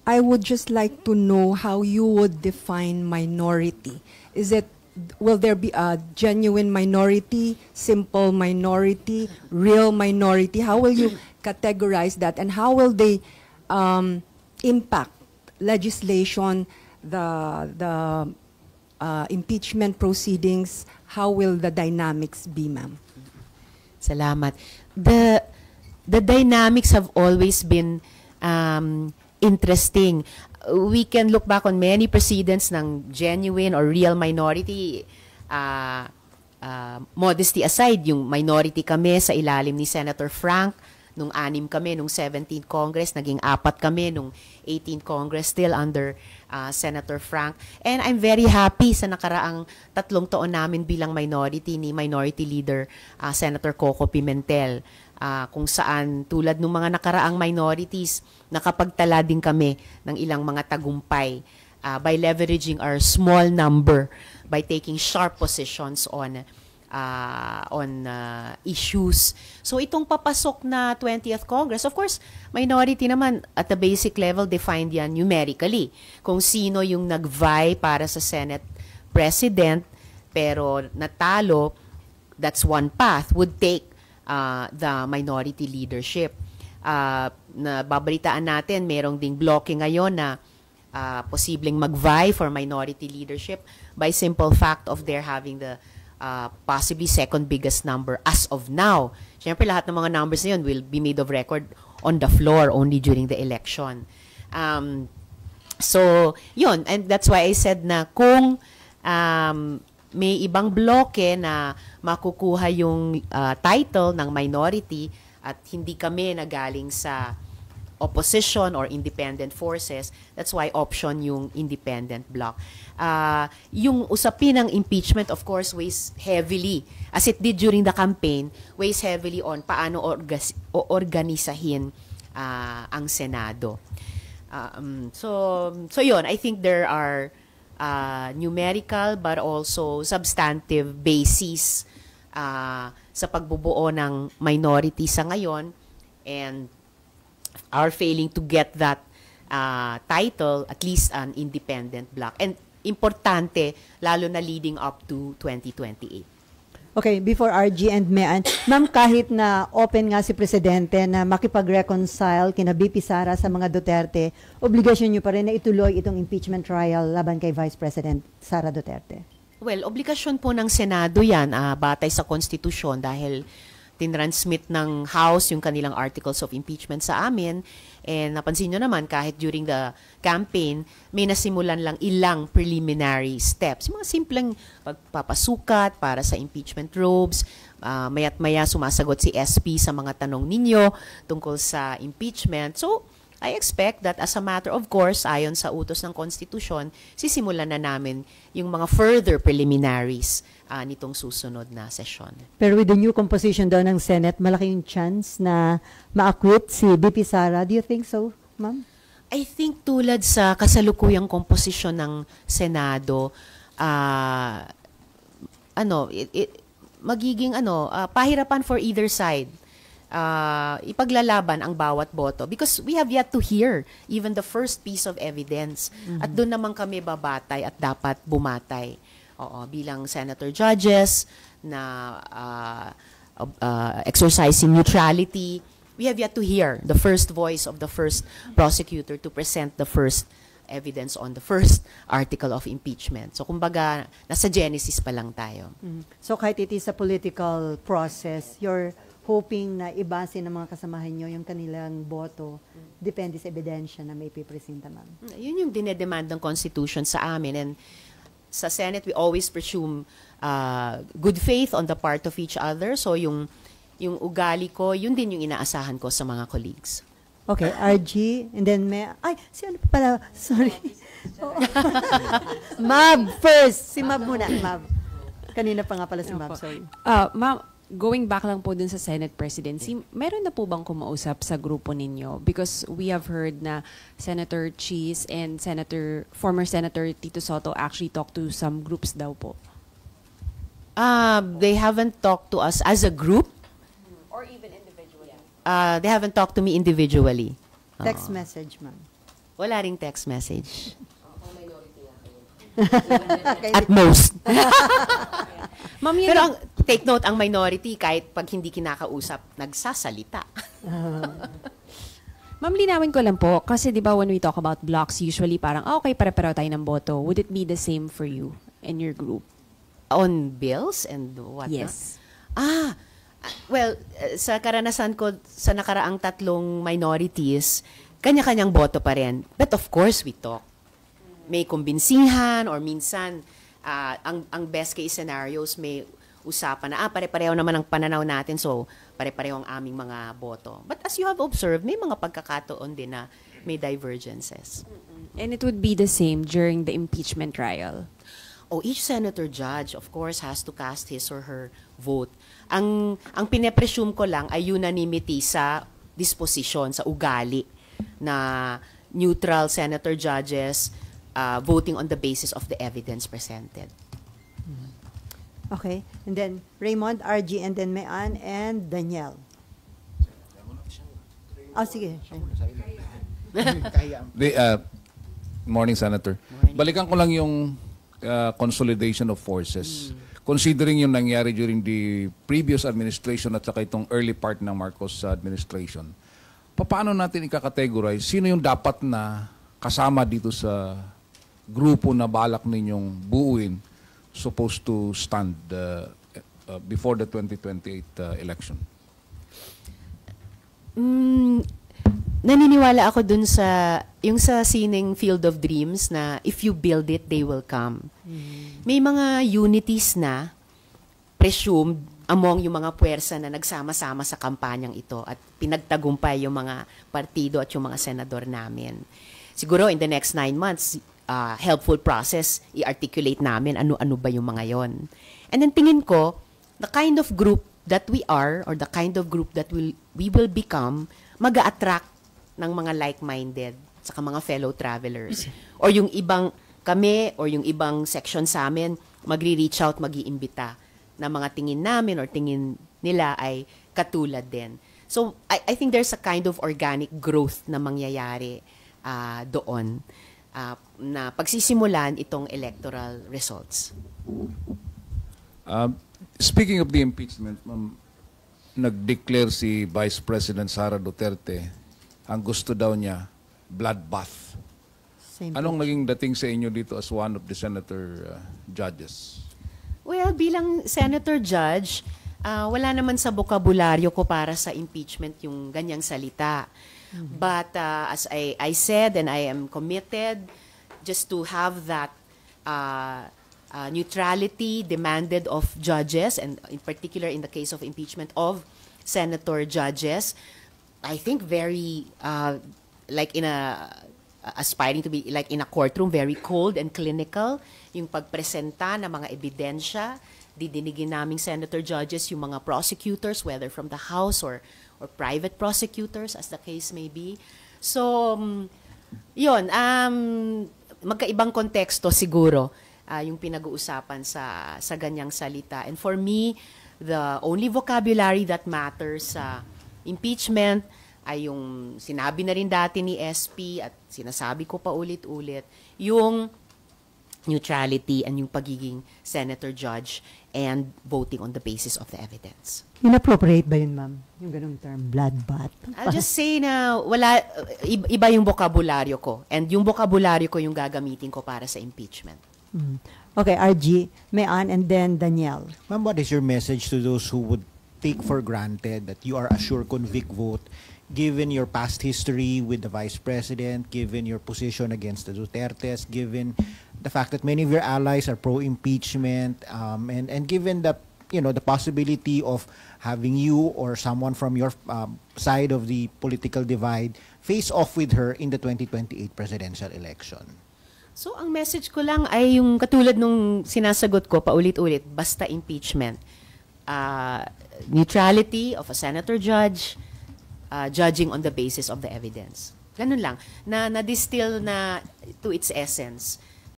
I would just like to know how you would define minority. Will there be a genuine minority, simple minority, real minority? How will you categorize that, and how will they impact legislation, the impeachment proceedings? How will the dynamics be, ma'am? Salamat. The dynamics have always been interesting. We can look back on many precedents ng genuine or real minority. Modesty aside, yung minority kami sa ilalim ni Senator Frank, nung 6 kami, nung 17th Congress, naging 4 kami, nung 18th Congress, still under Senator Frank. And I'm very happy sa nakaraang 3 taon namin bilang minority ni Minority Leader Senator Coco Pimentel, kung saan tulad ng mga nakaraang minorities, nakapagtala din kami ng ilang mga tagumpay by leveraging our small number, by taking sharp positions on issues. So itong papasok na 20th Congress, of course, minority naman at the basic level defined yan numerically. Kung sino yung nag-vie para sa Senate President pero natalo, that's one path, would take the minority leadership. Nababalitaan natin, merong ding bloke ngayon na posibleng mag-vie for minority leadership by simple fact of their having the possibly second biggest number as of now. Siyempre, lahat ng mga numbers na yun will be made of record on the floor only during the election. So, yun. And that's why I said na kung may ibang bloke na makukuha yung title ng minority at hindi kami nagaling sa opposition or independent forces, that's why option yung independent bloc. Yung usapin ng impeachment, of course, weighs heavily, as it did during the campaign, weighs heavily on paano organisahin ang Senado. So yun, I think there are numerical but also substantive basis sa pagbubuo ng minority sa ngayon, and are failing to get that title, at least an independent bloc. And importante, lalo na leading up to 2028. Okay, before RG and Mean, ma'am, kahit na open nga si Presidente na makipag-reconcile kina BP Sara sa mga Duterte, obligasyon niyo pa rin na ituloy itong impeachment trial laban kay Vice President Sara Duterte? Well, obligasyon po ng Senado yan, batay sa konstitusyon, dahil tinransmit ng House yung kanilang articles of impeachment sa amin. And napansin nyo naman, kahit during the campaign, may nasimulan lang ilang preliminary steps. Mga simpleng pagpapasukat para sa impeachment robes, maya't maya sumasagot si SP sa mga tanong ninyo tungkol sa impeachment. So, I expect that as a matter of course, ayon sa utos ng konstitusyon, sisimulan na namin yung mga further preliminaries nitong susunod na sesyon. Pero with the new composition daw ng Senate, malaki yung chance na ma-acquit si BP Sara. Do you think so, ma'am? I think tulad sa kasalukuyang komposisyon ng Senado, magiging pahirapan for either side. Ipaglalaban ang bawat boto because we have yet to hear even the first piece of evidence. At doon naman kami babatay at dapat bumatay. Bilang senator judges na exercising neutrality, we have yet to hear the first voice of the first prosecutor to present the first evidence on the first article of impeachment. So kumbaga, nasa genesis pa lang tayo. So kahit it is a political process, you're hoping na ibase ng mga kasamahan nyo yung kanilang boto, depende sa ebidensya na may pipresenta, ma'am? Yun yung dinedemand ng Constitution sa amin. And sa Senate, we always presume good faith on the part of each other. So yung ugali ko, yun din yung inaasahan ko sa mga colleagues. Okay, RG, and then si ano pa pala? Sorry. Mab first. Si Mab muna, Mab. Kanina pa nga pala si Mab, sorry. Ma'am, going back lang po dun sa Senate presidency, meron na po bang kumausap sa grupo ninyo? Because we have heard na Senator Cheese and former Senator Tito Sotto actually talked to some groups daw po. They haven't talked to us as a group. Or even individually. They haven't talked to me individually. Text message, ma'am. Wala ring text message. At most. Ma'am, yun Pero take note, ang minority, kahit pag hindi kinakausap, nagsasalita. Ma'am, linawin ko lang po, kasi di ba when we talk about blocks, usually parang, okay, pare-pareho tayo ng boto. Would it be the same for you and your group? On bills and what? Yes. Well, sa karanasan ko sa nakaraang 3 minorities, kanya-kanyang boto pa rin. But of course, we talk. May kumbinsihan or minsan, ang best case scenarios, may usapan na, pare-pareho naman ang pananaw natin, so pare-pareho ang aming mga boto. But as you have observed, may mga pagkakataon din na may divergences. And it would be the same during the impeachment trial? Each senator judge, of course, has to cast his or her vote. Ang pine-presume ko lang ay unanimity sa disposition, sa ugali na neutral senator judges voting on the basis of the evidence presented. Okay. And then Raymond, RG, and then Mayan, and Danielle. Sige. Morning, Senator. Morning. Balikan ko lang yung consolidation of forces. Considering yung nangyari during the previous administration at saka itong early part ng Marcos administration, paano natin ika-categorize sino yung dapat na kasama dito sa grupo na balak ninyong buuin supposed to stand before the 2028 election? Naniniwala ako dun sa sining Field of Dreams na if you build it, they will come. May mga unities na presumed among yung mga puwersa na nagsama-sama sa kampanyang ito at pinagtagumpay yung mga partido at yung mga senador namin. Siguro in the next 9 months, helpful process, i-articulate namin ano-ano ba yung mga yon. And then tingin ko, the kind of group that we are or the kind of group that we will become, mag-a-attract ng mga like-minded saka mga fellow travelers. Or yung ibang kami or yung ibang section sa amin, magre-reach out, mag-iimbita na mga tingin namin or tingin nila ay katulad din. So, I think there's a kind of organic growth na mangyayari doon na pagsisimulan itong electoral results. Speaking of the impeachment, nag-declare si Vice President Sara Duterte, ang gusto daw niya, bloodbath. Anong naging dating sa inyo dito as one of the senator judges? Well, bilang senator judge, wala naman sa bokabularyo ko para sa impeachment yung ganyang salita. But as I said, and I am committed just to have that neutrality demanded of judges, and in particular in the case of impeachment of senator judges, I think very like aspiring to be like in a courtroom, very cold and clinical, yung pagpresenta ng mga ebidensya, didinigin naming senator judges, yung mga prosecutors, whether from the House or private prosecutors, as the case may be. So, yun, magkaibang konteksto siguro yung pinag-uusapan sa ganyang salita. And for me, the only vocabulary that matters sa impeachment ay yung sinabi na rin dati ni SP at sinasabi ko pa ulit-ulit, yung neutrality and yung pagiging senator judge and voting on the basis of the evidence. Inappropriate ba yun, ma'am? Yung ganung term, bloodbath? I'll just say na iba yung bokabularyo ko, and yung bokabularyo ko yung gagamitin ko para sa impeachment. Okay, RG, Mayan, and then Danielle. Ma'am, what is your message to those who would take for granted that you are a sure convict vote given your past history with the Vice President, given your position against the Dutertes, given the fact that many of your allies are pro-impeachment, and given the the possibility of having you or someone from your side of the political divide face off with her in the 2028 presidential election? So, ang message ko lang ay yung katulad nung sinasagot ko paulit-ulit, basta impeachment. Neutrality of a senator judge, judging on the basis of the evidence. Ganun lang. Na-distill na to its essence.